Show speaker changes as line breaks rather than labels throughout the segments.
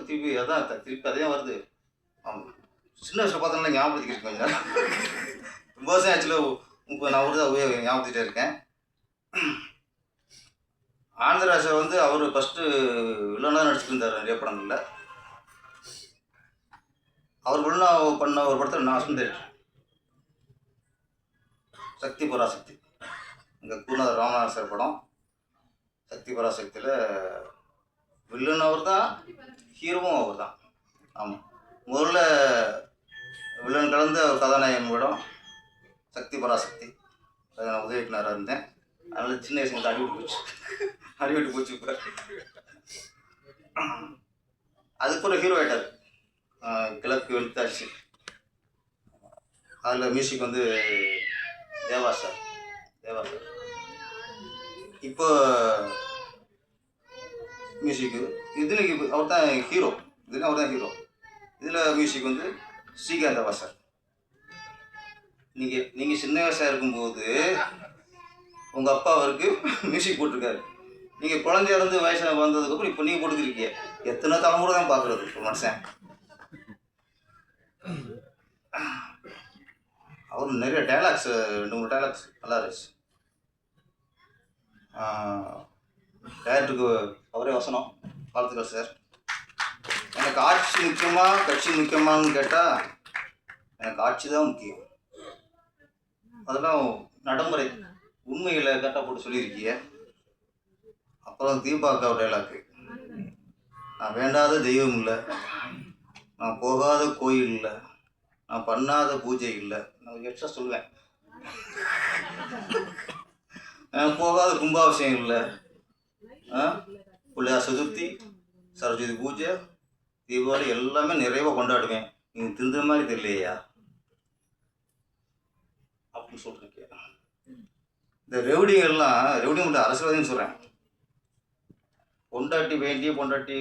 திருப்பி அதான் திருப்பி அதே வருது. ஆமாம், சின்ன வயசில் பார்த்தோம்னா ஞாபகத்துக்கு கொஞ்சம் ரொம்ப வருஷம் ஆக்சுவலி. இப்போ நான் ஒரு தான் ஞாபகத்துக்கிட்டே இருக்கேன். ஆனந்தராஜா வந்து அவர் ஃபஸ்ட்டு வில்லனாக நடிச்சுட்டு இருந்தார் நிறைய படங்களில். அவர் வில்லனா பண்ண ஒரு படத்தில் நான் வந்து சக்தி பராசக்தி, இந்த குருநாதர் ராமநாதன் சார் படம் சக்தி பராசக்தியில் வில்லன் அவர் தான், ஹீரோவும் அவர் தான். ஆமாம், முதல்ல வில்லன் கலந்த ஒரு கதாநாயகன் படம் சக்தி பராசக்தி. அதை நான் உதவி இயக்குனராக இருந்தேன். அதனால் சின்ன வயசு வந்து அடிவிட்டு போச்சு. இப்போ அதுக்கு ஒரு ஹீரோ ஆகிட்டார், கிழக்கு வெளுத்தாச்சு. அதில் மியூசிக் வந்து தேவா சார். இப்போ மியூசிக்கு இதுன்னு அவர் தான் ஹீரோ. இதில் மியூசிக் வந்து ஸ்ரீகாந்தவா சார். நீங்கள் சின்ன வயசாக இருக்கும்போது உங்கள் அப்பா அவருக்கு மியூசிக் போட்டிருக்காரு. நீங்கள் குழந்தைய இருந்து வயசாக வந்ததுக்கப்புறம் இப்போ நீங்கள் போட்டுக்கிருக்கீங்க. எத்தனை தலைமுறை தான் பார்க்குறது ஒரு மனுஷன். அவர் நிறைய டைலாக்ஸ், 2-3 டைலாக்ஸ் நல்லா இருந்துச்சு. டேரக்டருக்கு அவரே வசனம். வாழ்த்துக்கள் சார். எனக்கு ஆட்சி முக்கியமா கட்சி முக்கியமானு கேட்டால் எனக்கு ஆட்சி தான் முக்கியம். அதெல்லாம் நடைமுறை உண்மைகளை கரெக்டாக போட்டு சொல்லியிருக்கீங்க. அப்புறம் தீபாக்கா டைலாக்கு, நான் வேண்டாத தெய்வம் இல்லை, நான் போகாத கோயில் இல்லை, நான் பண்ணாத பூஜை இல்லை. நான் எக்ஸ்ட்ரா சொல்லுவேன், நான் போகாத கும்பாபிஷேகம் இல்லை, பிள்ளையார் சதுர்த்தி, சரஸ்வதி பூஜை, தீபாவளி எல்லாமே நிறைவாக கொண்டாடுவேன். நீங்கள் திருந்த மாதிரி தெரியலையா அப்படின்னு சொல்லிருக்கேன். இந்த ரெவடிங்கெல்லாம் ரெவடி மட்டும் அரசியல்வாதின்னு சொல்கிறேன். பொண்டாட்டி வேண்டிய பொண்டாட்டி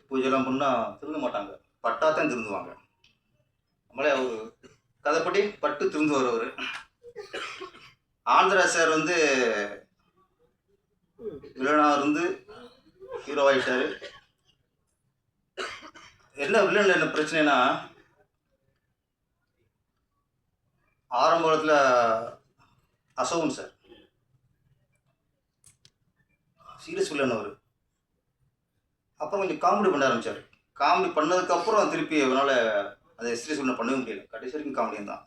பூஜைலாம் பண்ணால் திருந்த மாட்டாங்க, பட்டாத்தான் திருந்துவாங்க. நம்மளே அவர் கதைப்படி பட்டு திருந்துவார் அவர். ஆந்திரா சார் வந்து வில்லனாக இருந்து ஹீரோவாகிட்டார். வில்லனில் என்ன பிரச்சனைனா, ஆரம்பத்தில் அசோகன் சார் சீரியஸ் வில்லன் அவர். அப்புறம் கொஞ்சம் காமெடி பண்ண ஆரம்பித்தார். காமெடி பண்ணதுக்கப்புறம் திருப்பி அவனால் அதை சீரியஸ் வில்லன் பண்ணவே முடியல. கடைசி வரைக்கும் காமெடியன் தான்.